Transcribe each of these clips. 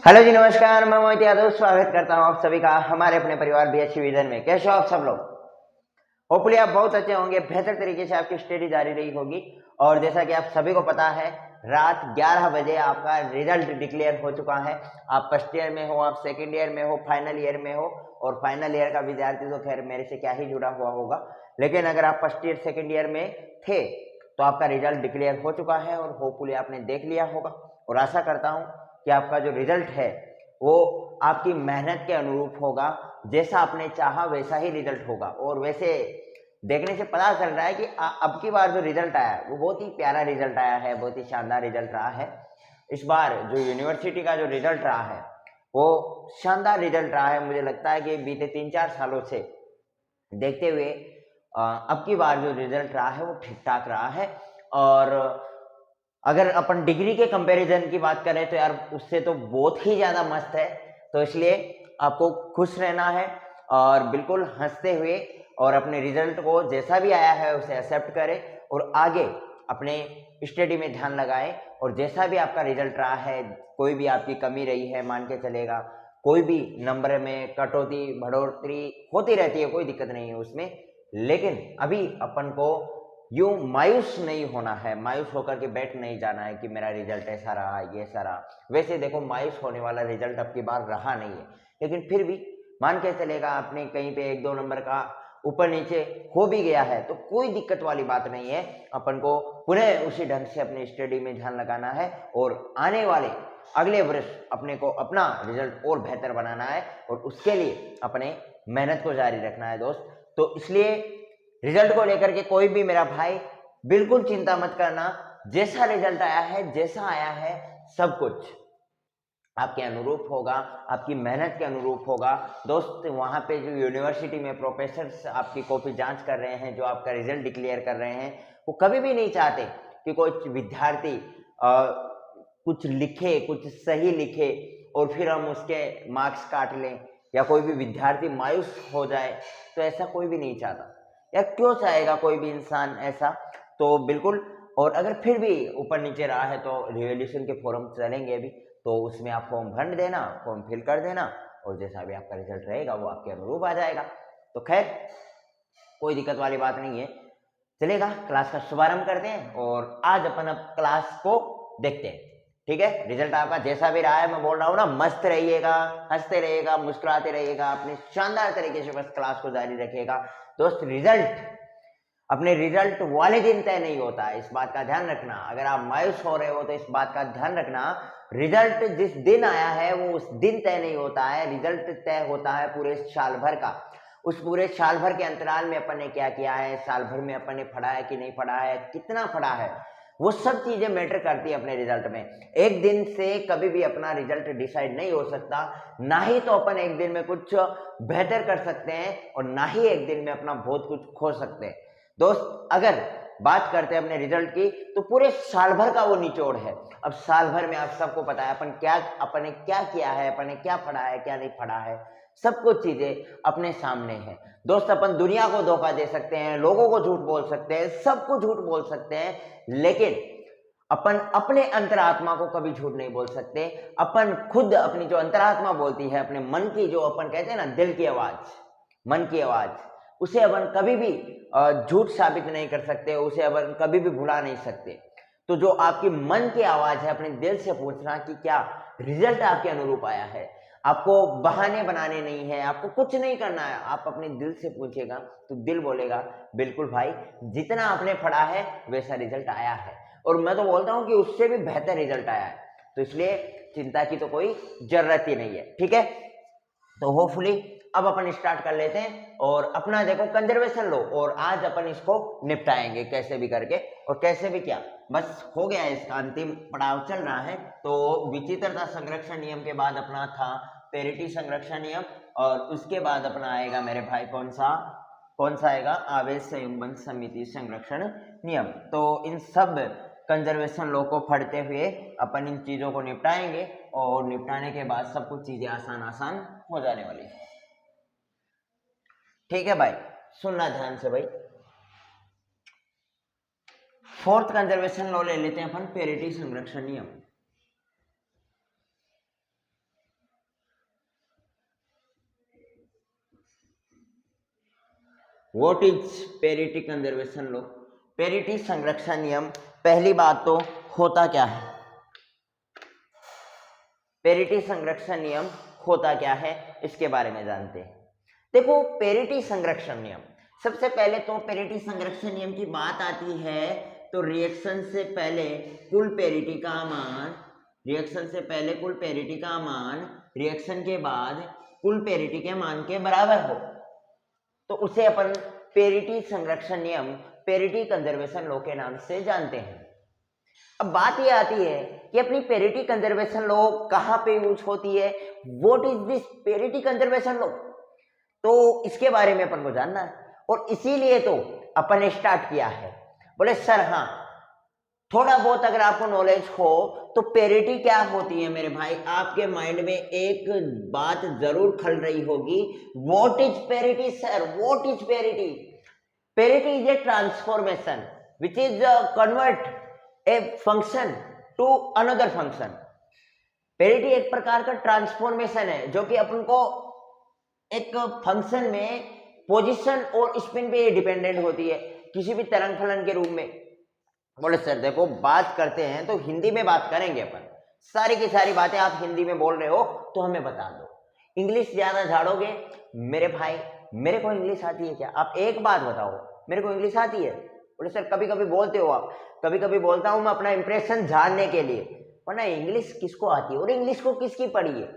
Hello जी, नमस्कार। मैं मोहित यादव स्वागत करता हूं आप सभी का हमारे अपने परिवार बीएचसी विजन में। कैसे हो आप सब लोग? होपफुली आप बहुत अच्छे होंगे, बेहतर तरीके से आपकी स्टडी जारी रही होगी। और जैसा कि आप सभी को पता है, रात 11 बजे आपका रिजल्ट डिक्लेयर हो चुका है। आप फर्स्ट ईयर में हो, आप सेकेंड ईयर में हो, फाइनल ईयर में हो। और फाइनल ईयर का विद्यार्थी तो खैर मेरे से क्या ही जुड़ा हुआ होगा, लेकिन अगर आप फर्स्ट ईयर सेकेंड ईयर में थे तो आपका रिजल्ट डिक्लेयर हो चुका है और होपफुली आपने देख लिया होगा। और आशा करता हूँ कि आपका जो रिजल्ट है वो आपकी मेहनत के अनुरूप होगा। जैसा आपने चाहा वैसा ही रिजल्ट होगा। और वैसे देखने से पता चल रहा है कि अब की बार जो रिजल्ट आया है वो बहुत ही प्यारा रिजल्ट आया है, बहुत ही शानदार रिजल्ट रहा है। इस बार जो यूनिवर्सिटी का जो रिजल्ट रहा है वो शानदार रिजल्ट रहा है। मुझे लगता है कि बीते 3-4 सालों से देखते हुए अब की बार जो रिजल्ट रहा है वो ठीक ठाक रहा है। और अगर अपन डिग्री के कंपैरिजन की बात करें तो यार उससे तो बहुत ही ज़्यादा मस्त है। तो इसलिए आपको खुश रहना है और बिल्कुल हंसते हुए और अपने रिजल्ट को जैसा भी आया है उसे एक्सेप्ट करें और आगे अपने स्टडी में ध्यान लगाएं। और जैसा भी आपका रिजल्ट रहा है, कोई भी आपकी कमी रही है, मान के चलेगा कोई भी नंबर में कटौती बढ़ोतरी होती रहती है, कोई दिक्कत नहीं है उसमें। लेकिन अभी अपन को यूं मायूस नहीं होना है, मायूस होकर के बैठ नहीं जाना है कि मेरा रिजल्ट ऐसा रहा, ये ऐसा रहा। वैसे देखो, मायूस होने वाला रिजल्ट अब की बार रहा नहीं है, लेकिन फिर भी मान के चलेगा आपने कहीं पे 1-2 नंबर का ऊपर नीचे हो भी गया है तो कोई दिक्कत वाली बात नहीं है। अपन को पुनः उसी ढंग से अपनी स्टडी में ध्यान लगाना है और आने वाले अगले वर्ष अपने को अपना रिजल्ट और बेहतर बनाना है और उसके लिए अपने मेहनत को जारी रखना है दोस्त। तो इसलिए रिजल्ट को लेकर के कोई भी मेरा भाई बिल्कुल चिंता मत करना। जैसा रिजल्ट आया है, जैसा आया है, सब कुछ आपके अनुरूप होगा, आपकी मेहनत के अनुरूप होगा दोस्त। वहाँ पे जो यूनिवर्सिटी में प्रोफेसर आपकी कॉपी जांच कर रहे हैं, जो आपका रिजल्ट डिक्लेयर कर रहे हैं, वो कभी भी नहीं चाहते कि कोई विद्यार्थी कुछ लिखे, कुछ सही लिखे और फिर हम उसके मार्क्स काट लें या कोई भी विद्यार्थी मायूस हो जाए। तो ऐसा कोई भी नहीं चाहता, या क्यों चाहेगा कोई भी इंसान ऐसा? तो बिल्कुल। और अगर फिर भी ऊपर नीचे रहा है तो रिवोल्यूशन के फोरम चलेंगे अभी, तो उसमें आप फॉर्म भर देना, फॉर्म फिल कर देना और जैसा भी आपका रिजल्ट रहेगा वो आपके अनुरूप आ जाएगा। तो खैर कोई दिक्कत वाली बात नहीं है, चलेगा। क्लास का शुभारंभ करते हैं और आज अपन अब क्लास को देखते हैं। ठीक है, रिजल्ट आपका जैसा भी रहा है, मैं बोल रहा हूँ ना, मस्त रहिएगा, हंसते रहिएगा, मुस्कुराते रहिएगा, अपने शानदार तरीके से बस क्लास को जारी रखिएगा दोस्त। रिजल्ट अपने रिजल्ट वाले दिन तय नहीं होता है, इस बात का ध्यान रखना। अगर आप मायूस हो रहे हो तो इस बात का ध्यान रखना, रिजल्ट जिस दिन आया है वो उस दिन तय नहीं होता है। रिजल्ट तय होता है पूरे साल भर का। उस पूरे साल भर के अंतराल में अपन ने क्या किया है, साल भर में अपन ने पढ़ा है कि नहीं पढ़ा है, कितना पढ़ा है, वो सब चीजें मैटर करती है अपने रिजल्ट में। एक दिन से कभी भी अपना रिजल्ट डिसाइड नहीं हो सकता। ना ही तो अपन एक दिन में कुछ बेहतर कर सकते हैं और ना ही एक दिन में अपना बहुत कुछ खो सकते हैं दोस्त। अगर बात करते हैं अपने रिजल्ट की तो पूरे साल भर का वो निचोड़ है। अब साल भर में आप सबको पता है अपन ने क्या किया है, अपन ने क्या पढ़ा है, क्या नहीं पढ़ा है, सब कुछ चीजें अपने सामने है दोस्त। अपन दुनिया को धोखा दे सकते हैं, लोगों को झूठ बोल सकते हैं, सबको झूठ बोल सकते हैं, लेकिन अपन अपने अंतरात्मा को कभी झूठ नहीं बोल सकते। अपन खुद अपनी जो अंतरात्मा बोलती है, अपने मन की, जो अपन कहते हैं ना दिल की आवाज, मन की आवाज, उसे अपन कभी भी झूठ साबित नहीं कर सकते, उसे अपन कभी भी भुला नहीं सकते। तो जो आपकी मन की आवाज है, अपने दिल से पूछना कि क्या रिजल्ट आपके अनुरूप आया है। आपको बहाने बनाने नहीं है, आपको कुछ नहीं करना है, आप अपने दिल से पूछेगा तो दिल बोलेगा बिल्कुल भाई, जितना आपने पढ़ा है वैसा रिजल्ट आया है। और मैं तो बोलता हूं कि उससे भी बेहतर रिजल्ट आया है। तो इसलिए चिंता की तो कोई जरूरत ही नहीं है। ठीक है, तो होपफुली अब अपन स्टार्ट कर लेते हैं और अपना देखो कंजर्वेशन लो, और आज अपन इसको निपटाएंगे कैसे भी करके। और कैसे भी क्या, बस हो गया है, इसका अंतिम पड़ाव चल रहा है। तो विचित्रता संरक्षण नियम के बाद अपना था पेरिटी संरक्षण नियम, और उसके बाद अपना आएगा मेरे भाई कौन सा आएगा, आवेश संयुग्मन समिति संरक्षण नियम। तो इन सब कंजर्वेशन लॉ को पढ़ते हुए अपन इन चीजों को निपटाएंगे और निपटाने के बाद सब कुछ चीजें आसान हो जाने वाली है। ठीक है भाई, सुनना ध्यान से भाई। फोर्थ कंजर्वेशन लॉ ले लेते हैं अपन, पेरिटी संरक्षण नियम। What is parity conservation law? Parity संरक्षण नियम, पहली बात तो होता क्या है, पेरिटी संरक्षण नियम होता क्या है इसके बारे में जानते हैं। देखो पेरिटी संरक्षण नियम, सबसे पहले तो पेरिटी संरक्षण नियम की बात आती है तो रिएक्शन से पहले कुल पेरिटी का मान, रिएक्शन से पहले कुल पेरिटी का मान रिएक्शन के बाद कुल पेरिटी के मान के बराबर हो तो उसे अपन पेरिटी संरक्षण नियम, पेरिटी कंजर्वेशन लॉ के नाम से जानते हैं। अब बात ये आती है कि अपनी पेरिटी कंजर्वेशन लॉ कहाँ पे यूज होती है, what is this parity conservation law, तो इसके बारे में अपन को जानना है और इसीलिए तो अपन ने स्टार्ट किया है। बोले सर हाँ थोड़ा बहुत अगर आपको नॉलेज हो तो पेरिटी क्या होती है मेरे भाई, आपके माइंड में एक बात जरूर खल रही होगी, what is parity sir, what is parity? Parity is a transformation which is convert a function to another function. Parity एक प्रकार का ट्रांसफॉर्मेशन है जो कि अपन को एक फंक्शन में पोजीशन और स्पिन पे डिपेंडेंट होती है किसी भी तरंग फलन के रूप में। बोले सर देखो बात करते हैं तो हिंदी में बात करेंगे अपन, सारी की सारी बातें आप हिंदी में बोल रहे हो तो हमें बता दो, इंग्लिश ज्यादा झाड़ोगे मेरे भाई, मेरे को इंग्लिश आती है क्या? आप एक बात बताओ, मेरे को इंग्लिश आती है? बोले सर कभी कभी बोलते हो आप, कभी कभी बोलता हूं मैं अपना इंप्रेशन जानने के लिए, वरना इंग्लिश किसको आती है और इंग्लिश को किसकी पढ़ी है?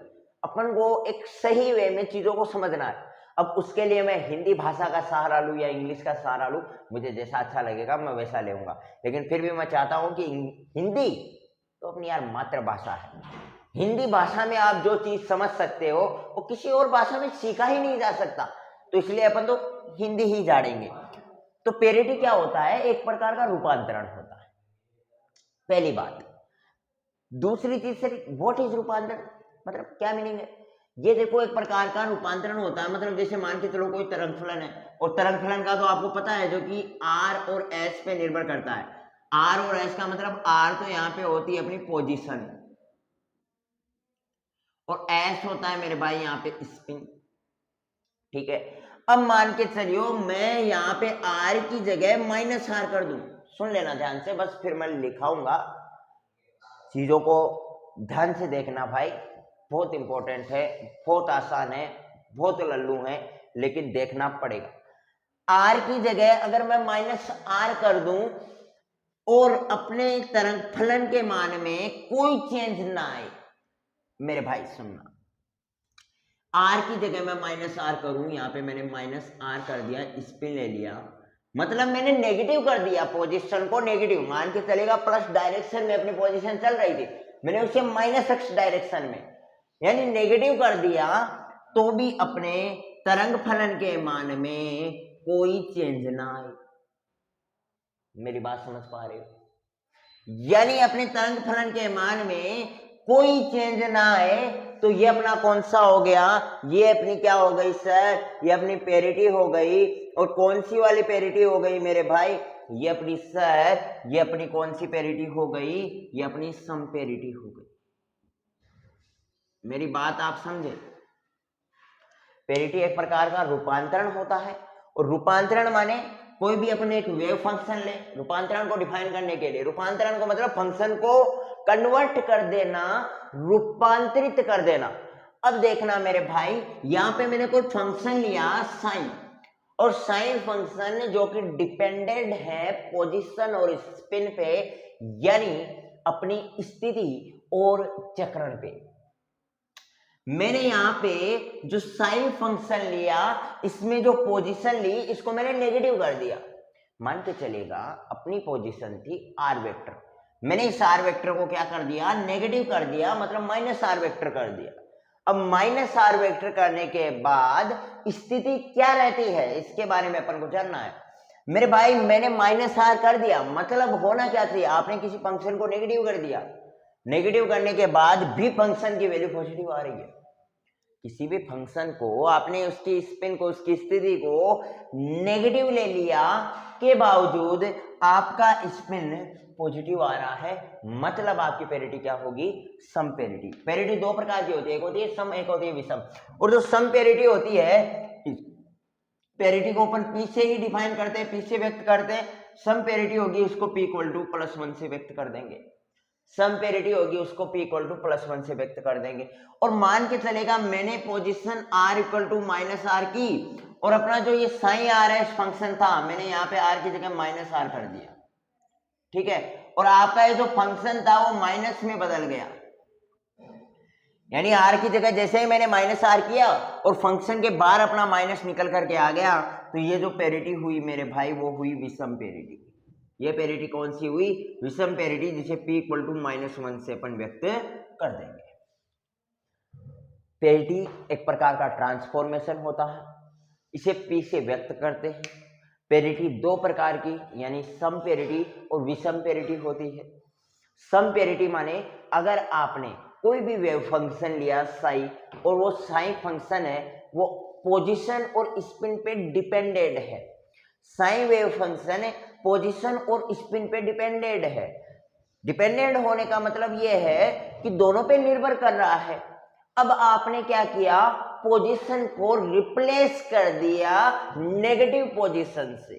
अपन को एक सही वे में चीजों को समझना है। अब उसके लिए मैं हिंदी भाषा का सहारा लूं या इंग्लिश का सहारा लूं, मुझे जैसा अच्छा लगेगा मैं वैसा लूंगा, लेकिन फिर भी मैं चाहता हूं कि हिंदी तो अपनी यार मातृभाषा है, हिंदी भाषा में आप जो चीज समझ सकते हो वो किसी और भाषा में सीखा ही नहीं जा सकता, तो इसलिए अपन तो हिंदी ही झाड़ेंगे। तो पेरिटी क्या होता है? एक प्रकार का रूपांतरण होता है, पहली बात। दूसरी चीज से व्हाट इज रूपांतरण, मतलब क्या मीनिंग है? ये देखो एक प्रकार का रूपांतरण होता है, मतलब जैसे मान के चलो कोई तरंग फलन है और तरंग फलन का तो आपको पता है जो कि आर और एस पे निर्भर करता है। आर और एस का मतलब आर तो यहाँ पे होती है अपनी पोजीशन और एस होता है मेरे भाई यहाँ पे स्पिन, ठीक है। अब मान के चलियो मैं यहाँ पे आर की जगह माइनस आर कर दूं, सुन लेना ध्यान से, बस फिर मैं लिखाऊंगा, चीजों को ध्यान से देखना भाई, बहुत इंपॉर्टेंट है, बहुत आसान है, बहुत लल्लू है, लेकिन देखना पड़ेगा। आर की जगह अगर मैं माइनस आर कर दूं और अपने तरंग फलन के मान में कोई चेंज ना आए, मेरे भाई सुनना, आर की जगह मैं माइनस आर करूं, यहां पे मैंने माइनस आर कर दिया, स्पिन ले लिया, मतलब मैंने नेगेटिव कर दिया पोजीशन को, नेगेटिव मान के चलेगा प्लस डायरेक्शन में अपनी पोजीशन चल रही थी, मैंने उसे माइनस एक्स डायरेक्शन में यानी नेगेटिव कर दिया, तो भी अपने तरंग फलन के मान में कोई चेंज ना आए। मेरी बात समझ पा रहे हो? यानी अपने तरंग फलन के मान में कोई चेंज ना आए, तो ये अपना कौन सा हो गया? ये अपनी क्या हो गई सर? ये अपनी पेरिटी हो गई। और कौन सी वाली पेरिटी हो गई मेरे भाई? ये अपनी सर, ये अपनी कौन सी पेरिटी हो गई? ये अपनी सम पेरिटी हो गई। मेरी बात आप समझे? पेरिटी एक प्रकार का रूपांतरण होता है, और रूपांतरण माने कोई भी अपने एक वेव फंक्शन ले, रूपांतरण को डिफाइन करने के लिए, रूपांतरण को मतलब फंक्शन को कन्वर्ट कर देना, रूपांतरित कर देना। अब देखना मेरे भाई, यहां पे मैंने कोई फंक्शन लिया साइन, और साइन फंक्शन जो कि डिपेंडेंट है पोजीशन और स्पिन पे, यानी अपनी स्थिति और चक्रण पे। मैंने यहां पे जो साइन फंक्शन लिया, इसमें जो पोजीशन ली, इसको मैंने नेगेटिव कर दिया। मान के चलेगा अपनी पोजीशन थी आर वेक्टर, मैंने इस आर वेक्टर को क्या कर दिया? नेगेटिव कर दिया, मतलब माइनस आर वेक्टर कर दिया। अब माइनस आर वेक्टर करने के बाद स्थिति क्या रहती है, इसके बारे में अपन को जानना है मेरे भाई। मैंने माइनस आर कर दिया, मतलब होना क्या चाहिए? आपने किसी फंक्शन को नेगेटिव कर दिया, नेगेटिव करने के बाद भी फंक्शन की वैल्यू पॉजिटिव आ रही है। किसी भी फंक्शन को आपने उसकी स्पिन को, उसकी स्थिति को नेगेटिव ले लिया के बावजूद आपका स्पिन पॉजिटिव आ रहा है, मतलब आपकी पेरिटी क्या होगी? सम पेरिटी। पेरिटी दो प्रकार की होती है, एक होती है सम, एक होती है विषम। और जो सम पेरिटी होती है, पेरिटी को अपन पी से ही डिफाइन करते हैं, पी से व्यक्त करते हैं। सम पेरिटी होगी उसको p इक्वल टू +1 से व्यक्त कर देंगे। सम पेरिटी होगी उसको p इक्वल टू +1 से व्यक्त कर देंगे। और मान के चलेगा मैंने position r equal to -r की, और अपना जो ये साइन rs फंक्शन था मैंने यहाँ पे r की जगह -r कर दिया, ठीक है। और आपका ये जो फंक्शन था वो माइनस में बदल गया, यानी r की जगह जैसे ही मैंने -r किया और फंक्शन के बाहर अपना माइनस निकल करके आ गया, तो ये जो पेरिटी हुई मेरे भाई वो हुई विषम पेरिटी। ये पेरिटी कौन सी हुई? विषम पेरिटी, जिसे p इक्वल टू -1 से अपन व्यक्त कर देंगे। पेरिटी एक प्रकार का ट्रांसफॉर्मेशन होता है, इसे p से व्यक्त करते हैं। पेरिटी दो प्रकार की, यानी सम पेरिटी और विषम पेरिटी होती है। सम पेरिटी माने अगर आपने कोई भी वेव फंक्शन लिया साई, और वो साई फंक्शन है वो पोजीशन और स्पिन पे डिपेंडेड है। साई वेव फंक्शन पोजीशन और स्पिन पे डिपेंडेड है। डिपेंडेंट होने का मतलब ये है कि दोनों पे निर्भर कर रहा है। अब आपने क्या किया, पोजीशन को रिप्लेस कर दिया नेगेटिव पोजीशन से।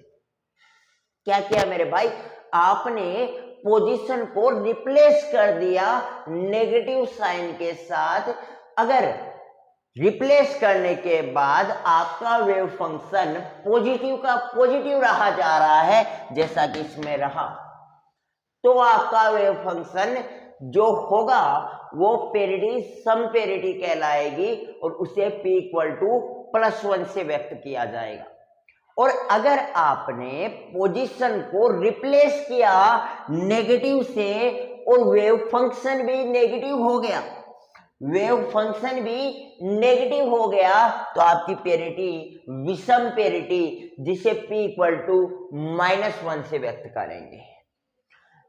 क्या किया मेरे भाई? आपने पोजीशन को रिप्लेस कर दिया नेगेटिव साइन के साथ। अगर रिप्लेस करने के बाद आपका वेव फंक्शन पॉजिटिव का पॉजिटिव रहा जा रहा है, जैसा कि इसमें रहा, तो आपका वेव फंक्शन जो होगा वो पेरिटी सम पेरिटी कहलाएगी, और उसे p इक्वल टू +1 से व्यक्त किया जाएगा। और अगर आपने पोजीशन को रिप्लेस किया नेगेटिव से और वेव फंक्शन भी नेगेटिव हो गया, वेव फंक्शन भी नेगेटिव हो गया, तो आपकी पेरिटी विषम पेरिटी, जिसे p इक्वल टू -1 से व्यक्त करेंगे।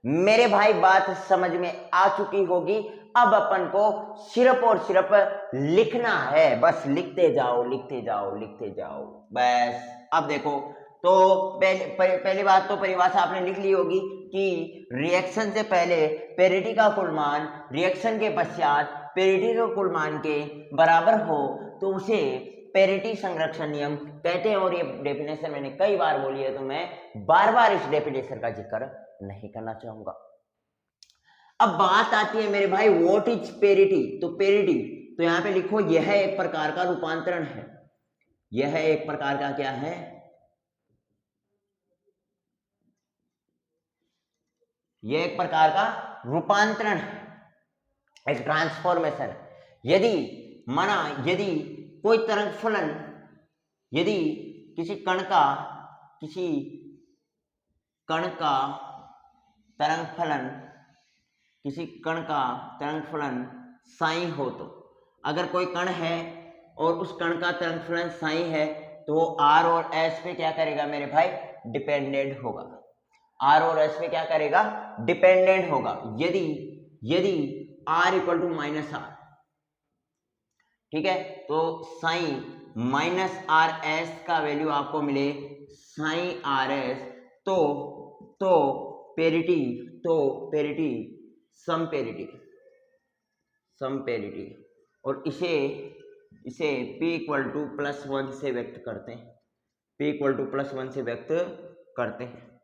मेरे भाई बात समझ में आ चुकी होगी। अब अपन को सिर्फ और सिर्फ लिखना है, बस लिखते जाओ लिखते जाओ लिखते जाओ बस। अब देखो, तो पहली बात तो परिभाषा आपने लिख ली होगी कि रिएक्शन से पहले पेरिटी का कुल मान रिएक्शन के पश्चात पेरिटी के कुल मान के बराबर हो तो उसे पेरिटी संरक्षण नियम कहते हैं। और ये डेफिनेशन मैंने कई बार बोली है, तो मैं बार बार इस डेफिनेशन का जिक्र नहीं करना चाहूंगा। अब बात आती है मेरे भाई व्हाट इज पेरिटी। तो पेरिटी, तो यहां पे लिखो यह एक प्रकार का रूपांतरण है। यह एक प्रकार का क्या है? यह एक प्रकार का रूपांतरण है, एक ट्रांसफॉर्मेशन। यदि माना यदि कोई तरंग फलन, यदि किसी कण का तरंग फलन, किसी कण का तरंग फलन साई हो, तो अगर कोई कण है और उस कण का तरंग फलन साई है, तो वो r और s पे क्या करेगा मेरे भाई? डिपेंडेंट होगा। r और s पे क्या करेगा? डिपेंडेंट होगा। यदि r इक्वल टू -r, ठीक है, तो साइन -rs का वैल्यू आपको मिले साइन rs, तो पेरिटी सम पेरिटी, और इसे p इक्वल टू +1 से व्यक्त करते हैं। p इक्वल टू +1 से व्यक्त करते हैं,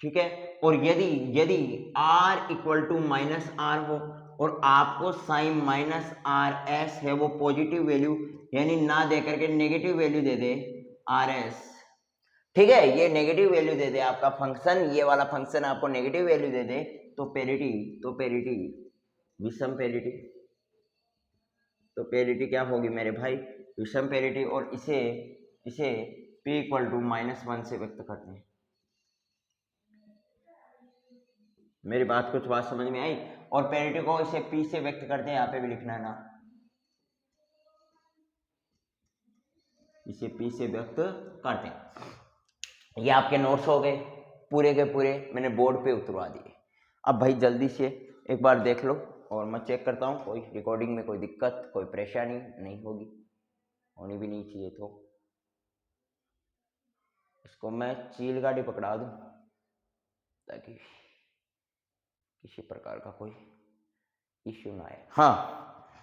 ठीक है। और यदि r इक्वल टू -r हो और आपको साइन -rs है वो पॉजिटिव वैल्यू, यानी ना दे करके नेगेटिव वैल्यू दे दे rs, ठीक है, ये नेगेटिव वैल्यू दे दे आपका फंक्शन, ये वाला फंक्शन आपको नेगेटिव वैल्यू दे दे, तो पेरिटी विषम पेरिटी, तो पेरिटी क्या होगी मेरे भाई? विषम पेरिटी। और इसे p इक्वल टू -1 से व्यक्त करते हैं। मेरी बात समझ में आई? और पेरिटी को इसे p से व्यक्त करते हैं, यहाँ पे भी लिखना है ना, इसे p से व्यक्त करते हैं। ये आपके नोट्स हो गए पूरे के पूरे, मैंने बोर्ड पे उतरवा दिए। अब भाई जल्दी से एक बार देख लो, और मैं चेक करता हूँ कोई रिकॉर्डिंग में कोई दिक्कत कोई परेशानी नहीं होगी, होनी भी नहीं चाहिए। तो इसको मैं चील गाड़ी पकड़ा दूँ ताकि किसी प्रकार का कोई इश्यू ना आए। हाँ,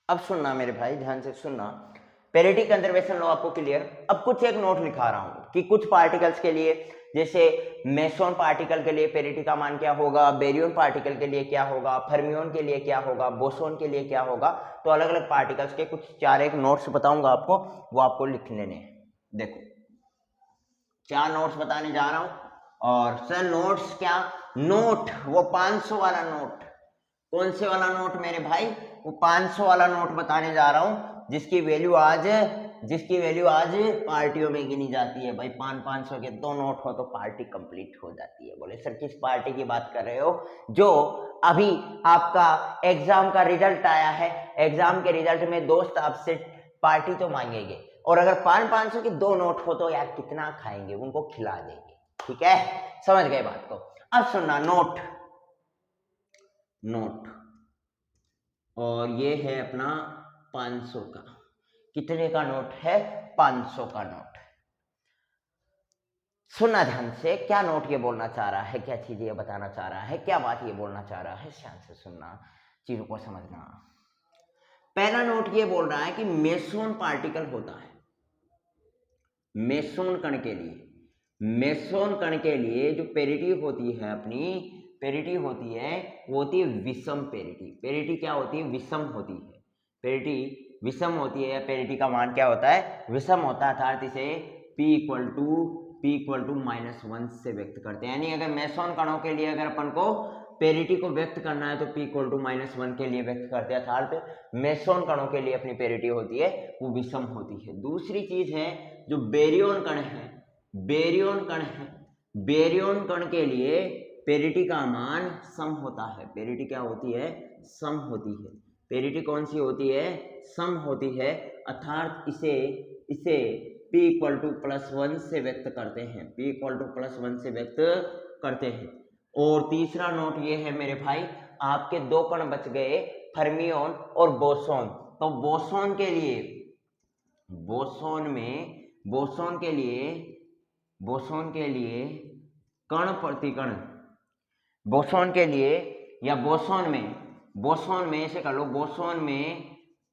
अब सुनना मेरे भाई, ध्यान से सुनना। पेरिटी कंजर्वेशन लॉ आपको क्लियर। अब कुछ एक नोट लिखा रहा हूं कि कुछ पार्टिकल्स के लिए, जैसे मेसोन पार्टिकल के लिए पेरिटी का मान क्या होगा, बेरियन पार्टिकल के लिए क्या होगा, फर्मियन के लिए क्या होगा, बोसोन के लिए क्या होगा, तो अलग अलग पार्टिकल्स के कुछ 4 नोट्स बताऊंगा आपको, वो आपको लिख लेने हैं। देखो 4 नोट्स बताने जा रहा हूं। और सर नोट्स क्या, नोट वो 500 वाला नोट, कौन से वाला नोट मेरे भाई, वो 500 वाला नोट बताने जा रहा हूं, जिसकी वैल्यू आज पार्टियों में गिनी जाती है भाई। 500 के 2 नोट हो तो पार्टी कंप्लीट हो जाती है। बोले सर किस पार्टी की बात कर रहे हो, जो अभी आपका एग्जाम का रिजल्ट आया है, एग्जाम के रिजल्ट में दोस्त आपसे पार्टी तो मांगेंगे, और अगर 500 के 2 नोट हो तो यार कितना खाएंगे, उनको खिला देंगे। ठीक है, समझ गए बात को। अब सुनना, नोट और ये है अपना 500 का, कितने का नोट है, 500 का नोट। सुनना ध्यान से, क्या नोट ये बोलना चाह रहा है, क्या चीज ये बताना चाह रहा है, क्या बात ये बोलना चाह रहा है, ध्यान से सुनना, चीजों को समझना। पहला नोट ये बोल रहा है कि मेसोन पार्टिकल होता है, मेसोन कण के लिए जो पेरिटी होती है अपनी, पेरिटी होती है वो होती है विषम पेरिटी। पेरिटी क्या होती है, विषम होती है। पेरिटी विषम होती है, पेरिटी का मान क्या होता है, विषम होता है, अर्थात इसे P इक्वल टू -1 से व्यक्त करते हैं। यानी अगर मेसोन कणों के लिए अगर अपन को पेरिटी को व्यक्त करना है तो P इक्वल टू -1 के लिए व्यक्त करते हैं, अर्थात मेसोन कणों के लिए अपनी पेरिटी होती है वो विषम होती है। दूसरी चीज है जो बेरियन कण है, बेरियन कण के लिए पेरिटी का मान सम होता है। पेरिटी क्या होती है, सम होती है। पेरिटी कौन सी होती है, सम होती है, अर्थात इसे P इक्वल टू +1 से व्यक्त करते हैं, P इक्वल टू +1 से व्यक्त करते हैं। और तीसरा नोट ये है मेरे भाई, आपके 2 कण बच गए, फर्मियन और बोसोन। तो बोसोन के लिए कण प्रतिकण, बोसोन के लिए या बोसोन में ऐसे कर लो, बोसोन में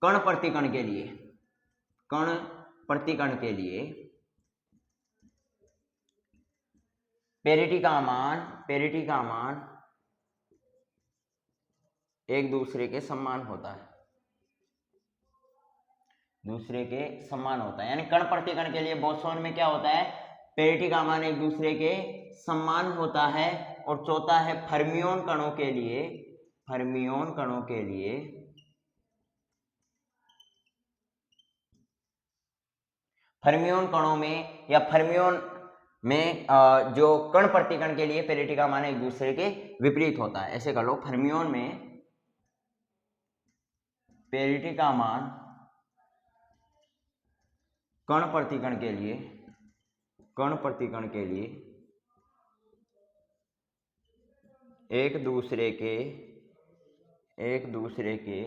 कण प्रतिकण के लिए पेरिटी का मान एक दूसरे के समान होता है, यानी कण प्रतिकण के लिए बोसोन में क्या होता है, पेरिटी का मान एक दूसरे के समान होता है। और चौथा है फर्मियन कणों के लिए, फर्मियन कणों में या फर्मियन में जो कण प्रतिकण के लिए पेरिटी का मान एक दूसरे के विपरीत होता है। ऐसे कर लो, फर्मियन में पेरिटी का मान कण प्रतिकण के लिए एक दूसरे के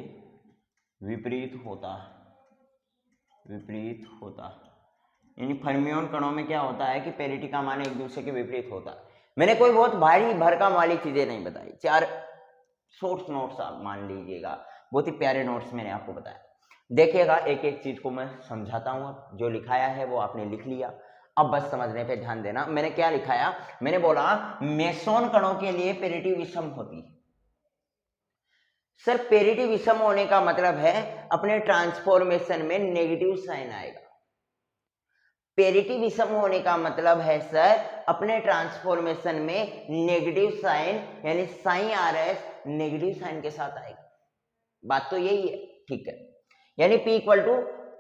विपरीत होता है। यानी फर्मियन कणों में क्या होता है कि पेरिटी का मान एक दूसरे के विपरीत होता है। मैंने कोई बहुत भारी भरकम वाली चीजें नहीं बताई, 4 शॉर्ट नोट्स आप मान लीजिएगा, बहुत ही प्यारे नोट्स मैंने आपको बताया। देखिएगा, एक एक चीज को मैं समझाता हूँ। जो लिखाया है वो आपने लिख लिया, अब बस समझने पे ध्यान देना। मैंने क्या लिखाया, मैंने बोला मेसोन कणों के लिए पेरिटी विषम होती है। सर पेरिटी विषम होने का मतलब है अपने ट्रांसफॉर्मेशन में नेगेटिव साइन आएगा। पेरिटी विषम होने का मतलब है सर अपने ट्रांसफॉर्मेशन में नेगेटिव साइन, यानी साइन RS नेगेटिव साइन के साथ आएगा। बात तो यही है, ठीक है। यानी P इक्वल टू,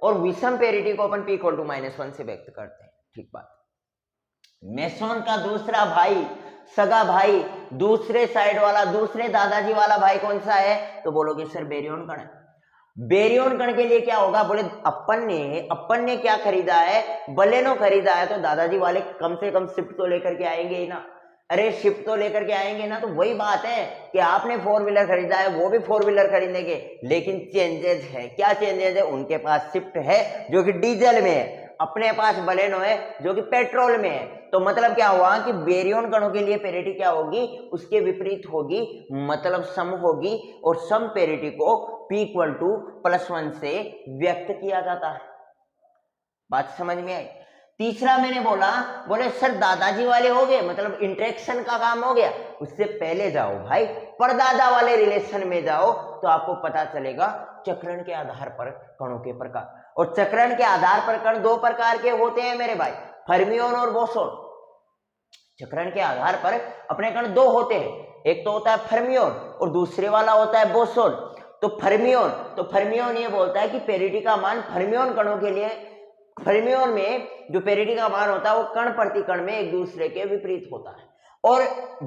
और विषम पेरिटी को अपन P इक्वल टू -1 से व्यक्त करते हैं, ठीक बात। मेसोन का दूसरा भाई, सगा भाई, दूसरे साइड वाला, दूसरे दादाजी वाला भाई कौन सा है, तो बोलोगे सर बेरियन कण है। बेरियन कण के लिए क्या होगा, बोले अपन ने क्या खरीदा है, बलेनो खरीदा है, तो दादाजी वाले कम से कम शिफ्ट तो लेकर के आएंगे ही ना। अरे शिफ्ट तो लेकर के आएंगे ना, तो वही बात है कि आपने 4 व्हीलर खरीदा है, वो भी 4 व्हीलर खरीदेंगे, लेकिन चेंजेस है। क्या चेंजेस है, उनके पास शिफ्ट है जो कि डीजल में है, अपने पास बलेनो है जो कि पेट्रोल में है। तो मतलब क्या हुआ कि बेरियन कणों के लिए पेरिटी क्या होगी, उसके विपरीत होगी, मतलब सम होगी। और सम पेरिटी को P इक्वल टू +1 से व्यक्त किया जाता है। बात समझ में आई। तीसरा मैंने बोला, बोले सर दादाजी वाले हो गए, मतलब इंटरेक्शन का काम हो गया। उससे पहले जाओ भाई, परदादा वाले रिलेशन में जाओ, तो आपको पता चलेगा चक्रण के आधार पर कणों के प्रकार। और चक्रण के आधार पर कण दो प्रकार के होते हैं मेरे भाई, फर्मियोन और बोसोन। चक्रण के आधार पर अपने कण दो होते हैं, एक तो होता है फर्मियोन और दूसरे वाला होता है बोसोन। तो फर्मियोन ये बोलता है कि पेरिटी का मान फर्मियोन कणों के लिए, फर्मियोन में जो पेरिटी का मान होता है वो कण प्रति कण में एक दूसरे के विपरीत होता है। और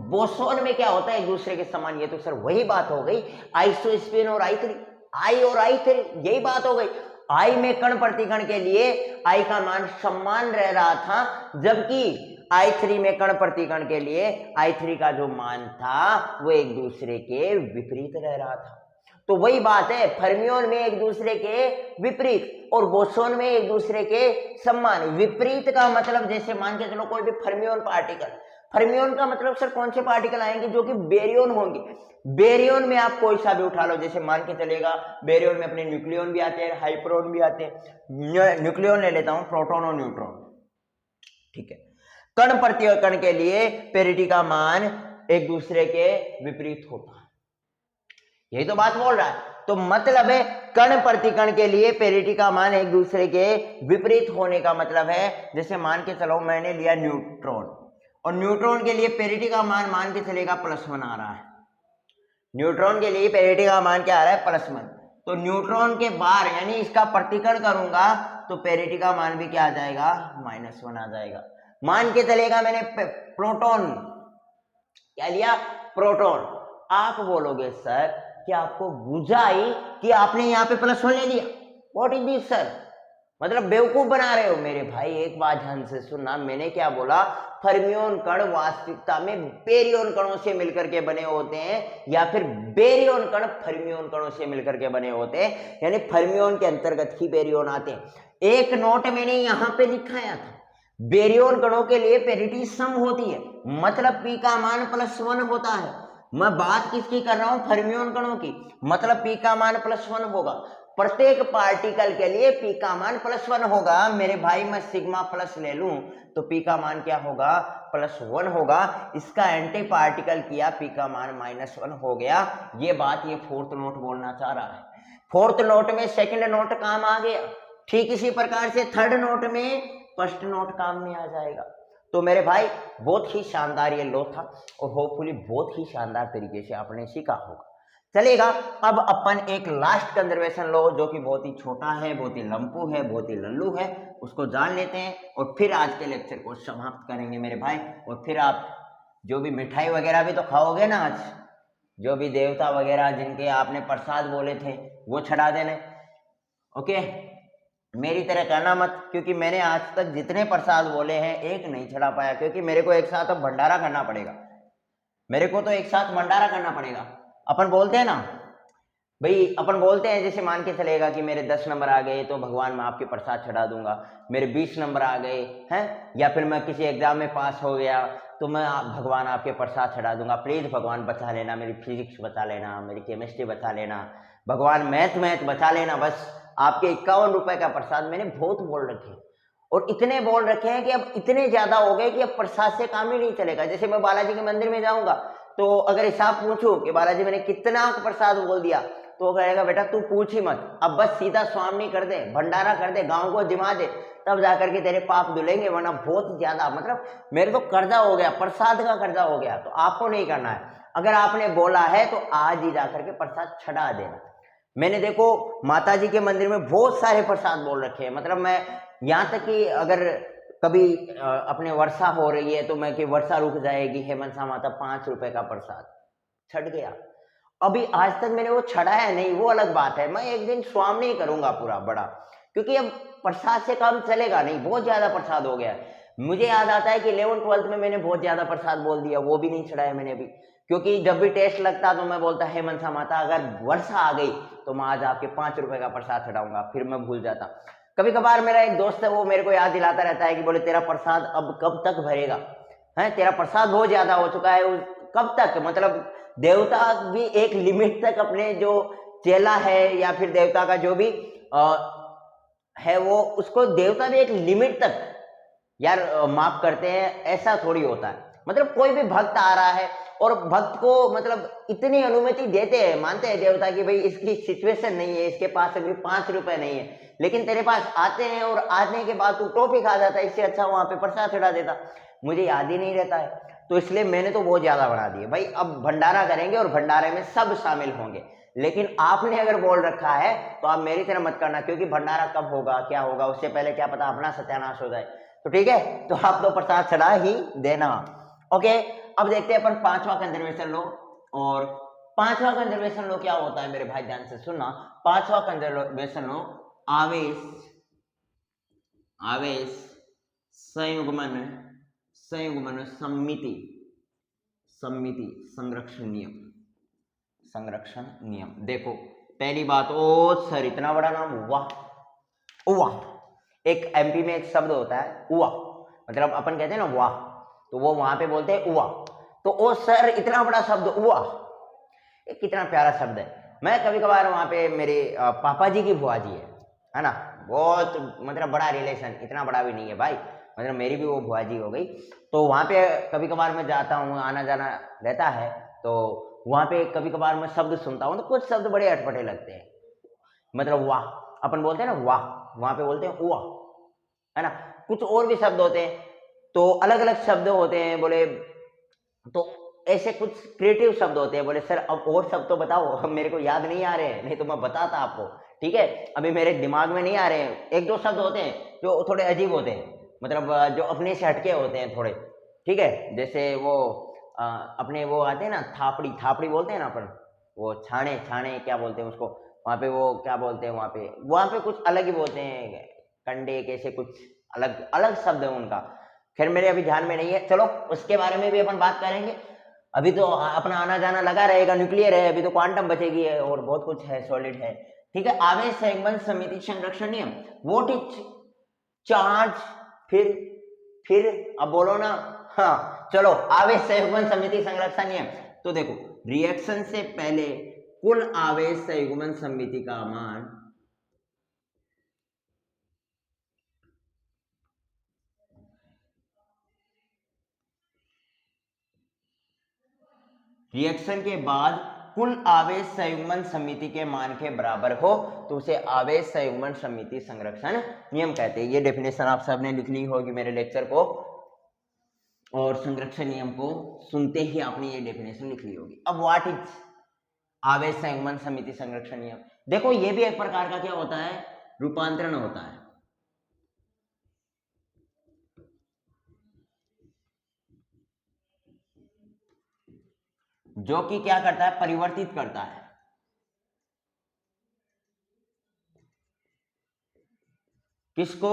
बोसोन में क्या होता है, एक दूसरे के समान। ये तो सर वही बात हो गई आइसोस्पिन और I3, आई और I3, यही बात हो गई। आई में कण प्रति कण के लिए आई का मान समान रह रहा था, जबकि I3 में कण प्रति कण के लिए I3 का जो मान था वो एक दूसरे के विपरीत रह रहा था। तो वही बात है, फर्मियोन में एक दूसरे के विपरीत और बोसोन में एक दूसरे के समान। विपरीत का मतलब जैसे मान के चलो कोई भी फर्मियोन पार्टिकल, फर्मियोन का मतलब सर कौन से पार्टिकल आएंगे, जो कि बेरियन होंगे। बेरियन में आप कोई सा भी उठा लो, जैसे मान के चलेगा बेरियन में अपने न्यूक्लियन भी आते हैं, हाइप्रोन भी आते हैं। न्यूक्लियन ले लेता हूं, प्रोटॉन और न्यूट्रॉन, ठीक है। कण प्रति कण के लिए पेरिटी का मान एक दूसरे के विपरीत होता है, यही तो बात बोल रहा है। तो मतलब है कण प्रति कण के लिए पेरिटी का मान एक दूसरे के विपरीत होने का मतलब है, जैसे मान के चलो मैंने लिया न्यूट्रॉन, और न्यूट्रॉन के लिए पेरिटी का मान के चलेगा +1 आ रहा है। न्यूट्रॉन के लिए पेरिटी का मान क्या आ रहा है, +1। तो न्यूट्रॉन के बाहर यानी इसका प्रतिकरण करूंगा तो पेरिटी का मान भी क्या आ जाएगा, -1 आ जाएगा। मान के चलेगा मैंने प्रोटॉन, क्या लिया, प्रोटॉन। आप बोलोगे सर कि आपको बुझाई कि आपने यहाँ पे +1 ले लिया, व्हाट इज दिस सर, मतलब बेवकूफ बना रहे हो। मेरे भाई एक बात ध्यान से सुनना, मैंने क्या बोला, फर्मियोन कण वास्तविकता में बेरियन कणों से मिलकर के बने होते हैं, या फिर बेरियन कण फर्मियोन कणों से मिलकर के बने होते हैं, यानी फर्मियोन के अंतर्गत ही बेरियन आते हैं। एक नोट मैंने यहाँ पे लिखाया था, बेरियन कणों के लिए पेरिटी सम होती है, मतलब P का मान +1 होता है। मैं बात किसकी कर रहा हूं, फर्मियोन कणों की, मतलब P का मान +1 होगा। प्रत्येक पार्टिकल के लिए P का मान +1 होगा। मेरे भाई मैं सिग्मा प्लस ले लूं तो P का मान क्या होगा, +1 होगा। इसका एंटी पार्टिकल किया, P का मान -1 हो गया। ये बात ये फोर्थ नोट बोलना चाह रहा है। फोर्थ नोट में सेकंड नोट काम आ गया, ठीक इसी प्रकार से थर्ड नोट में फर्स्ट नोट काम में आ जाएगा। तो मेरे भाई बहुत ही शानदार ये लो था, और होपफुली बहुत ही शानदार तरीके से आपने सीखा होगा। चलेगा, अब अपन एक लास्ट कंजर्वेशन लो जो कि बहुत ही छोटा है, बहुत ही लंपू है, बहुत ही लल्लू है, उसको जान लेते हैं और फिर आज के लेक्चर को समाप्त करेंगे मेरे भाई। और फिर आप जो भी मिठाई वगैरह भी तो खाओगे ना आज, जो भी देवता वगैरह जिनके आपने प्रसाद बोले थे वो चढ़ा देने, ओके। मेरी तरह कहना मत, क्योंकि मैंने आज तक जितने प्रसाद बोले हैं एक नहीं चढ़ा पाया, क्योंकि मेरे को एक साथ अब भंडारा करना पड़ेगा, मेरे को तो एक साथ भंडारा करना पड़ेगा। अपन बोलते हैं ना भाई, अपन बोलते हैं जैसे मान के चलेगा कि मेरे 10 नंबर आ गए तो भगवान मैं आपके प्रसाद चढ़ा दूंगा, मेरे 20 नंबर आ गए हैं, या फिर मैं किसी एग्जाम में पास हो गया तो मैं भगवान आपके प्रसाद चढ़ा दूंगा, प्लीज भगवान बचा लेना, मेरी फिजिक्स बचा लेना, मेरी केमिस्ट्री बचा लेना, भगवान मैथ बचा लेना, बस आपके 51 रुपए का प्रसाद। मैंने बहुत बोल रखे, और इतने बोल रखे हैं कि अब इतने ज्यादा हो गए कि अब प्रसाद से काम ही नहीं चलेगा। जैसे मैं बालाजी के मंदिर में जाऊंगा तो अगर हिसाब पूछूं कि बालाजी मैंने कितना प्रसाद बोल दिया, तो कहेगा बेटा तू पूछ ही मत, अब बस सीधा स्वामी कर दे, भंडारा कर दे, गांव को जिमा दे, तब जाकर के तेरे पाप धुलेंगे, वरना बहुत ज्यादा, मतलब मेरे तो कर्जा हो गया, प्रसाद का कर्जा हो गया। तो आपको नहीं करना है, अगर आपने बोला है तो आज ही जाकर के प्रसाद छड़ा देना। मैंने देखो माता जी के मंदिर में बहुत सारे प्रसाद बोल रखे हैं, मतलब मैं यहाँ तक कि अगर कभी अपने वर्षा हो रही है तो मैं कि वर्षा रुक जाएगी, हे मनसा माता 5 रुपए का प्रसाद छट गया। अभी आज तक मैंने वो छड़ाया नहीं, वो अलग बात है, मैं एक दिन स्वामी करूंगा पूरा बड़ा, क्योंकि अब प्रसाद से काम चलेगा नहीं, बहुत ज्यादा प्रसाद हो गया। मुझे याद आता है कि 11th-12th में मैंने बहुत ज्यादा प्रसाद बोल दिया, वो भी नहीं छड़ाया मैंने अभी, क्योंकि जब भी टेस्ट लगता तो मैं बोलता हे मनसा माता अगर वर्षा आ गई तो मैं आज आपके 5 रुपए का प्रसाद चढ़ाऊंगा, फिर मैं भूल जाता। कभी कभार मेरा एक दोस्त है वो मेरे को याद दिलाता रहता है कि बोले तेरा प्रसाद अब कब तक भरेगा, है तेरा प्रसाद बहुत ज्यादा हो चुका है, कब तक, मतलब देवता भी एक लिमिट तक अपने जो चेला है या फिर देवता का जो भी है वो, उसको देवता भी एक लिमिट तक यार माफ करते हैं, ऐसा थोड़ी होता है। मतलब कोई भी भक्त आ रहा है और भक्त को मतलब इतनी अनुमति देते हैं, मानते हैं देवता की भाई इसकी सिचुएशन नहीं है, इसके पास अभी 5 रुपए नहीं है, लेकिन तेरे पास आते हैं और आने के बाद तू टॉफी खा जाता है, इससे अच्छा वहां पे प्रसाद चढ़ा देता। मुझे याद ही नहीं रहता है, तो इसलिए मैंने तो बहुत ज्यादा बना दिए भाई। अब भंडारा करेंगे और भंडारे में सब शामिल होंगे, लेकिन आपने अगर बोल रखा है तो आप मेरी तरह मत करना, क्योंकि भंडारा कब होगा क्या होगा उससे पहले क्या पता अपना सत्यानाश हो जाए। तो ठीक है, तो आप तो प्रसाद चढ़ा ही देना। ओके, अब देखते हैं अपन पांचवा कंजर्वेशन लो। और पांचवा कंजर्वेशन लो क्या होता है मेरे भाई, ध्यान से सुनना। पांचवा कंजर्वेशन लो आवेश, आवेश संयुग्मन, संयुग्मन सम्मिति, सम्मिति संरक्षण नियम, संरक्षण नियम। देखो पहली बात, ओ सर इतना बड़ा नाम, वाह वाह। एक एमपी में एक शब्द होता है उवा, मतलब अपन कहते हैं ना वाह, तो वो वहां पे बोलते हैं उवा। तो ओ सर इतना बड़ा शब्द उवा, एक कितना प्यारा शब्द है। मैं कभी कभार वहां पे मेरे पापा जी की बुआ जी है ना, बहुत मतलब बड़ा रिलेशन, इतना बड़ा भी नहीं है भाई, मतलब मेरी भी वो बुआ जी हो गई। तो वहां पे कभी कभार मैं जाता हूँ, आना जाना रहता है, तो वहां पे कभी कभार मैं शब्द सुनता हूँ तो कुछ शब्द बड़े अटपटे लगते हैं। मतलब वाह अपन बोलते हैं ना वाह, वहां पे बोलते हैं उवा, है ना। कुछ और भी शब्द होते हैं, तो अलग अलग शब्द होते हैं बोले, तो ऐसे कुछ क्रिएटिव शब्द होते हैं। बोले सर अब और शब्द तो बताओ, अब मेरे को याद नहीं आ रहे हैं, नहीं तो मैं बताता आपको। ठीक है, अभी मेरे दिमाग में नहीं आ रहे हैं। एक दो शब्द होते हैं जो थोड़े अजीब होते हैं, मतलब जो अपने से हटके होते हैं थोड़े। ठीक है, जैसे वो अपने वो आते हैं ना, थापड़ी, थापड़ी बोलते हैं ना अपन, वो छाने, छाने क्या बोलते हैं उसको वहां पे, वो क्या बोलते हैं वहां पे कुछ अलग ही बोलते हैं, कंडे कैसे कुछ अलग अलग शब्द है उनका। खैर मेरे अभी ध्यान में नहीं है, चलो उसके बारे में भी अपन बात करेंगे। अभी तो अपना आना जाना लगा रहेगा, न्यूक्लियर है, अभी तो क्वांटम बचेगी है और बहुत कुछ है, सॉलिड है। ठीक है, आवेश संयुग्मन समिति संरक्षण नियम, व्हाट इज चार्ज, फिर अब बोलो ना, हाँ चलो, आवेश संयुग्मन समिति संरक्षण नियम। तो देखो रिएक्शन से पहले कुल आवेश संयुग्मन समिति का मान रिएक्शन के बाद कुल आवेश संयुग्मन समिति के मान के बराबर हो तो उसे आवेश संयुग्मन समिति संरक्षण नियम कहते हैं। ये डेफिनेशन आप सबने लिख ली होगी मेरे लेक्चर को, और संरक्षण नियम को सुनते ही आपने ये डेफिनेशन लिख ली होगी। अब व्हाट इज आवेश संयुग्मन समिति संरक्षण नियम, देखो ये भी एक प्रकार का क्या होता है, रूपांतरण होता है। जो कि क्या करता है, परिवर्तित करता है। किसको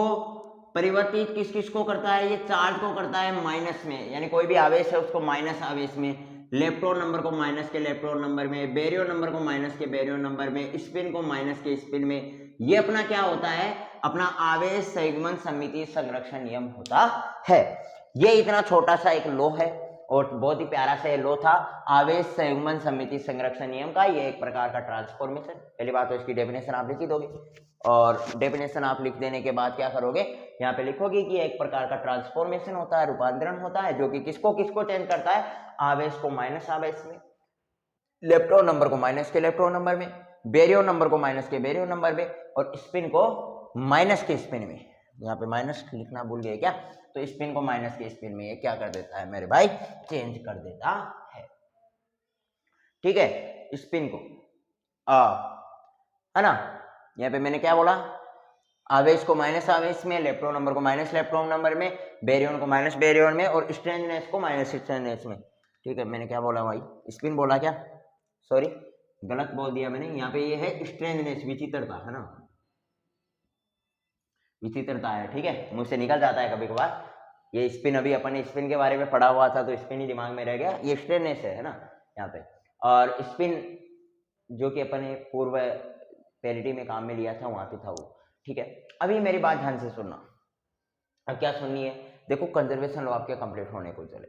परिवर्तित, किस किस को करता है, ये चार्ज को करता है माइनस में, यानी कोई भी आवेश है उसको माइनस आवेश में, इलेक्ट्रॉन नंबर को माइनस के इलेक्ट्रॉन नंबर में, बेरियन नंबर को माइनस के बेरियन नंबर में, स्पिन को माइनस के स्पिन में। ये अपना क्या होता है, अपना आवेश संयुग्मन समिति संरक्षण नियम होता है। ये इतना छोटा सा एक लॉ है और बहुत ही प्यारा सा लॉ था, आवेश संयुग्मन समिति संरक्षण नियम का। ये एक प्रकार का ट्रांसफॉर्मेशन, पहली बात तो इसकी डेफिनेशन आप लिख ही दोगे, और डेफिनेशन आप लिख देने के बाद क्या करोगे, यहाँ पे लिखोगे कि एक प्रकार का ट्रांसफॉर्मेशन होता है, रूपांतरण होता है, जो कि किसको किसको चेंज करता है, आवेश को माइनस आवेश में, इलेक्ट्रॉन नंबर को माइनस के इलेक्ट्रॉन नंबर में, बेरियन नंबर को माइनस के बेरियन नंबर में, और स्पिन को माइनस के स्पिन में। यहाँ पे माइनस लिखना भूल गए क्या, तो स्पिन को माइनस के स्पिन में ये क्या कर देता है मेरे भाई, चेंज कर देता है। ठीक है, स्पिन को है ना, यहाँ पे मैंने क्या बोला, आवेश को माइनस आवेश में, इलेक्ट्रॉन नंबर को माइनस इलेक्ट्रॉन नंबर में, बेरियन को माइनस बेरियन में, और स्ट्रेंथनेस को माइनस स्ट्रेंथनेस में। ठीक है, मैंने क्या बोला भाई, स्पिन बोला क्या, सॉरी गलत बोल दिया मैंने। यहाँ पे ये है स्ट्रेंथनेस, विचित्रता है ना, विचित्रता है। ठीक है, मुझसे निकल जाता है कभी कभार ये स्पिन, अभी अपन स्पिन के बारे में पढ़ा हुआ था तो स्पिन ही दिमाग में रह गया, ये स्ट्रेंथनेस है ना यहाँ पे। और स्पिन जो कि अपन ने पूर्व पेरिटी में काम में लिया था वहां पे था वो। ठीक है, अभी मेरी बात ध्यान से सुनना। अब क्या सुननी है, देखो कंजर्वेशन लॉ आपके कंप्लीट होने को चले,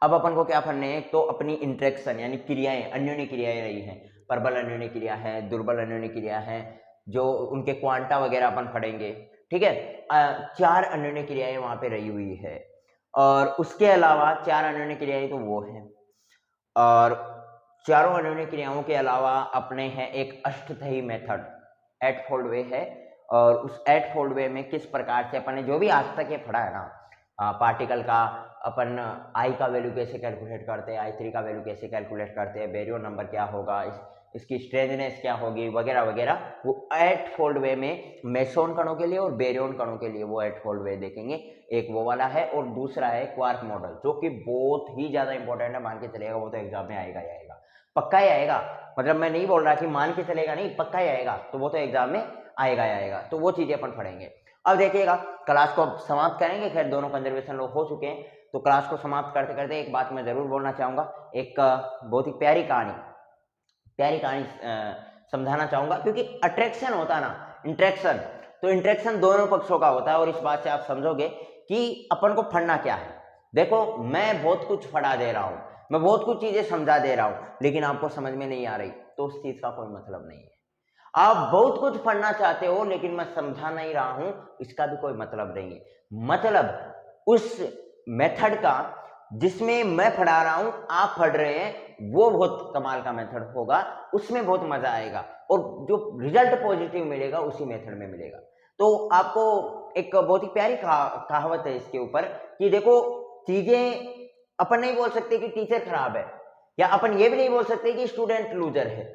अब अपन को क्या करने है, तो अपनी इंटरेक्शन यानी क्रियाएं, अन्योन्य क्रियाएं रही हैं, प्रबल अन्योन्य क्रिया है, दुर्बल अन्योन्य क्रिया है, जो उनके क्वांटा वगैरह अपन पढ़ेंगे, ठीक है। 4 अन्योन्य क्रियाएं वहां पे रही हुई है, और उसके अलावा 4 अन्योन्य क्रियाएं तो वो है, और चारों अन्योन्य क्रियाओं के अलावा अपने हैं एक अष्टथयी मेथड, 8 फोल्ड वे है। और उस 8 फोल्ड वे में किस प्रकार से अपन ने जो भी आज तक ये पढ़ा है ना, पार्टिकल का अपन आई का वैल्यू कैसे कैलकुलेट करते हैं, I3 का वैल्यू कैसे कैलकुलेट करते हैं, बेरियो नंबर क्या होगा, इसकी स्ट्रेंथनेस क्या होगी वगैरह वगैरह, वो 8 फोल्ड वे में मेसोन कणों के लिए और बेरियन कणों के लिए वो 8 फोल्ड वे देखेंगे। एक वो वाला है, और दूसरा है क्वार्क मॉडल, जो कि बहुत ही ज्यादा इंपॉर्टेंट है। मान के चलेगा वो तो एग्जाम में आएगा ही आएगा, पक्का ही आएगा। मतलब मैं नहीं बोल रहा कि मान के चलेगा, नहीं, पक्का ही आएगा, तो वो तो एग्जाम में आएगा ही आएगा। तो वो चीजें अपन पढ़ेंगे। अब देखिएगा, क्लास को समाप्त करेंगे। खैर दोनों कंजर्वेशन लोग हो चुके हैं, तो क्लास को समाप्त करते करते एक बात मैं जरूर बोलना चाहूंगा। एक बहुत ही प्यारी कहानी समझाना चाहूंगा, क्योंकि अट्रैक्शन होता है ना, इंट्रैक्शन, तो इंट्रैक्शन दोनों पक्षों का होता है। और इस बात से आप समझोगे कि अपन को पढ़ना क्या है। देखो, मैं बहुत कुछ पढ़ा दे रहा हूं, मैं बहुत कुछ चीजें समझा दे रहा हूं, लेकिन आपको समझ में नहीं आ रही, तो उस चीज का कोई मतलब नहीं है। आप बहुत कुछ पढ़ना चाहते हो, लेकिन मैं समझा नहीं रहा हूं, इसका भी कोई मतलब नहीं है। मतलब उस मेथड का जिसमें मैं पढ़ा रहा हूं, आप पढ़ रहे हैं, वो बहुत कमाल का मेथड होगा, उसमें बहुत मजा आएगा, और जो रिजल्ट पॉजिटिव मिलेगा उसी मेथड में मिलेगा। तो आपको एक बहुत ही प्यारी कहावत है इसके ऊपर, कि देखो, चीजें अपन नहीं बोल सकते कि टीचर खराब है, या अपन ये भी नहीं बोल सकते कि स्टूडेंट लूजर है।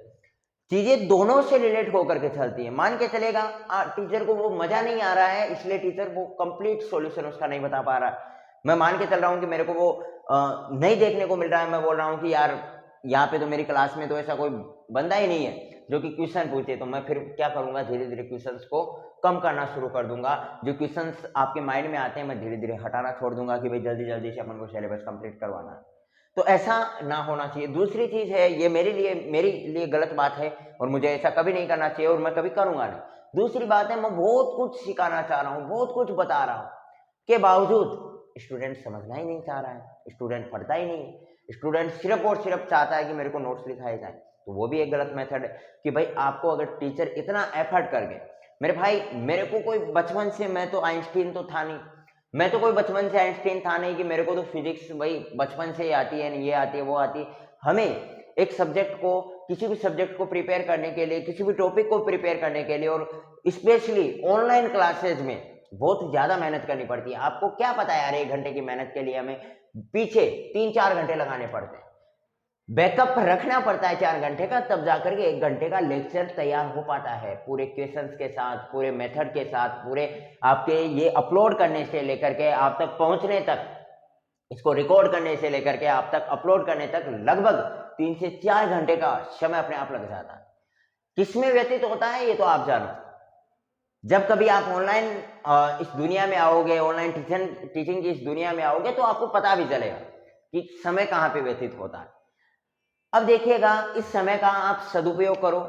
चीजें दोनों से रिलेट होकर के चलती है। मान के चलेगा टीचर को वो मजा नहीं आ रहा है, इसलिए टीचर वो कंप्लीट सॉल्यूशन उसका नहीं बता पा रहा। मैं मान के चल रहा हूँ कि मेरे को वो नहीं देखने को मिल रहा है, मैं बोल रहा हूँ कि यार यहाँ पे तो मेरी क्लास में तो ऐसा कोई बंदा ही नहीं है जो कि क्वेश्चन पूछे, तो मैं फिर क्या करूंगा, धीरे धीरे क्वेश्चंस को कम करना शुरू कर दूंगा। जो क्वेश्चंस आपके माइंड में आते हैं, मैं धीरे धीरे हटाना छोड़ दूंगा कि भाई जल्दी जल्दी से अपन को सिलेबस कंप्लीट करवाना है। तो ऐसा ना होना चाहिए। दूसरी चीज है, ये मेरे लिए गलत बात है, और मुझे ऐसा कभी नहीं करना चाहिए, और मैं कभी करूंगा नहीं। दूसरी बात है, मैं बहुत कुछ सिखाना चाह रहा हूँ, बहुत कुछ बता रहा हूँ, के बावजूद स्टूडेंट समझना ही नहीं चाह रहा है, स्टूडेंट पढ़ता ही नहीं है, स्टूडेंट सिर्फ और सिर्फ चाहता है कि मेरे को नोट्स लिखाए जाए। तो वो भी एक गलत मेथड है। कि भाई आपको अगर टीचर इतना एफर्ट करके, मेरे भाई, मेरे को कोई बचपन से, मैं तो आइंस्टीन तो था नहीं, मैं तो कोई बचपन से आइंस्टीन था नहीं कि मेरे को तो फिजिक्स भाई बचपन से ही आती है, ये आती है वो आती है। हमें एक सब्जेक्ट को, किसी भी सब्जेक्ट को प्रिपेयर करने के लिए, किसी भी टॉपिक को प्रिपेयर करने के लिए, और स्पेशली ऑनलाइन क्लासेज में बहुत ज्यादा मेहनत करनी पड़ती है। आपको क्या पता है यार, 1 घंटे की मेहनत के लिए हमें पीछे 3-4 घंटे लगाने पड़ते हैं, बैकअप रखना पड़ता है 4 घंटे का, तब जाकर के 1 घंटे का लेक्चर तैयार हो पाता है, पूरे क्वेश्चंस के साथ, पूरे मेथड के साथ, पूरे आपके ये अपलोड करने से लेकर के आप तक पहुंचने तक, इसको रिकॉर्ड करने से लेकर के आप तक अपलोड करने तक लगभग 3 से 4 घंटे का समय अपने आप लग जाता है। किसमें व्यतीत होता है ये तो आप जानो। जब कभी आप ऑनलाइन इस दुनिया में आओगे, ऑनलाइन टीचिंग की इस दुनिया में आओगे, तो आपको पता भी चलेगा कि समय कहाँ पे व्यतीत होता है। अब देखिएगा, इस समय का आप सदुपयोग करो।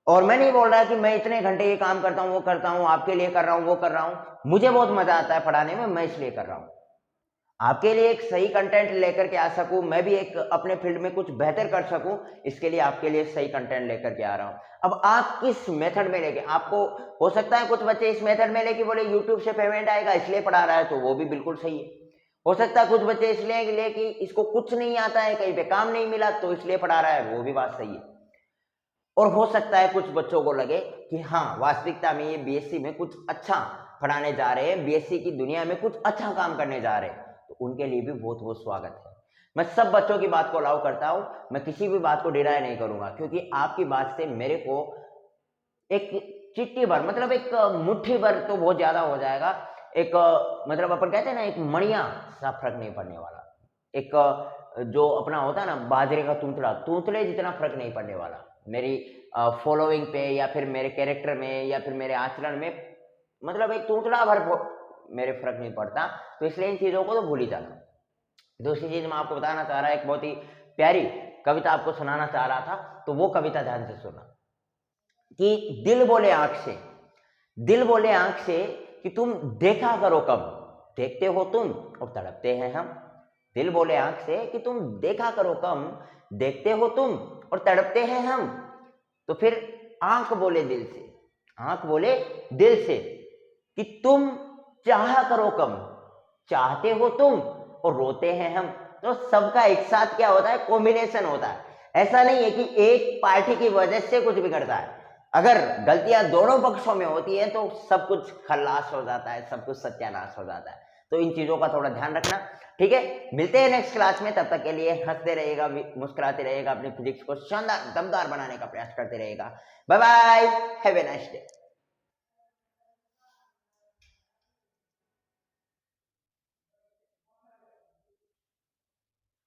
और मैं नहीं बोल रहा कि मैं इतने घंटे ये काम करता हूँ, वो करता हूँ, आपके लिए कर रहा हूँ, वो कर रहा हूँ, मुझे बहुत मजा आता है पढ़ाने में, मैं इसलिए कर रहा हूँ, आपके लिए एक सही कंटेंट लेकर के आ सकूं, मैं भी एक अपने फील्ड में कुछ बेहतर कर सकूं, इसके लिए आपके लिए सही कंटेंट लेकर के आ रहा हूं। अब आप किस मेथड में लेके, आपको हो सकता है कुछ बच्चे इस मेथड में लेके बोले यूट्यूब से पेमेंट आएगा इसलिए पढ़ा रहा है, तो वो भी बिल्कुल सही है। हो सकता है कुछ बच्चे इसलिए ले कि इसको कुछ नहीं आता है, कहीं पे काम नहीं मिला तो इसलिए पढ़ा रहा है, वो भी बात सही है। और हो सकता है कुछ बच्चों को लगे कि हाँ, वास्तविकता में ये बीएससी में कुछ अच्छा पढ़ाने जा रहे हैं, बीएससी की दुनिया में कुछ अच्छा काम करने जा रहे हैं, तो उनके लिए भी बहुत बहुत स्वागत है। मैं सब बच्चों की बात को अलाउ करता हूं, मैं किसी भी बात को डिनाय नहीं करूंगा, क्योंकि आपकी बात से मेरे को एक चिट्ठी भर, मतलब एक मुट्ठी भर तो बहुत ज्यादा हो जाएगा, एक मतलब अपन कहते हैं ना, एक मणिया सा फर्क नहीं पड़ने वाला, एक जो अपना होता है ना बाजरे का तूतले जितना फर्क नहीं पड़ने वाला मेरी फॉलोइंग पे, या फिर मेरे कैरेक्टर में, या फिर मेरे आचरण में, मतलब एक तूतला भर मेरे फर्क नहीं पड़ता। तो इसलिए इन चीजों को तो भूल ही जाना। दूसरी चीज मैं आपको बताना चाह रहा, एक बहुत ही प्यारी कविता आपको सुनाना चाह रहा था, तो वो कविता ध्यान से सुना। कि दिल बोले आंख से, दिल बोले आंख से कि तुम देखा करो कब, देखते हो तुम और तड़पते हैं हम। दिल बोले आंख से कि तुम देखा करो कम, देखते हो तुम और तड़पते हैं हम। तो फिर आंख बोले दिल से आंख बोले दिल से कि तुम चाहा करो कम, चाहते हो तुम और रोते हैं हम। तो सबका एक साथ क्या होता है, कॉम्बिनेशन होता है। ऐसा नहीं है कि एक पार्टी की वजह से कुछ बिगड़ता है। अगर गलतियां दोनों पक्षों में होती है तो सब कुछ खल्लास हो जाता है, सब कुछ सत्यानाश हो जाता है। तो इन चीजों का थोड़ा ध्यान रखना, ठीक है। मिलते हैं नेक्स्ट क्लास में, तब तक के लिए हंसते रहेगा, मुस्कुराते रहेगा, अपनी फिजिक्स को शानदार दमदार बनाने का प्रयास करते रहेगा। Bye bye, have a nice day.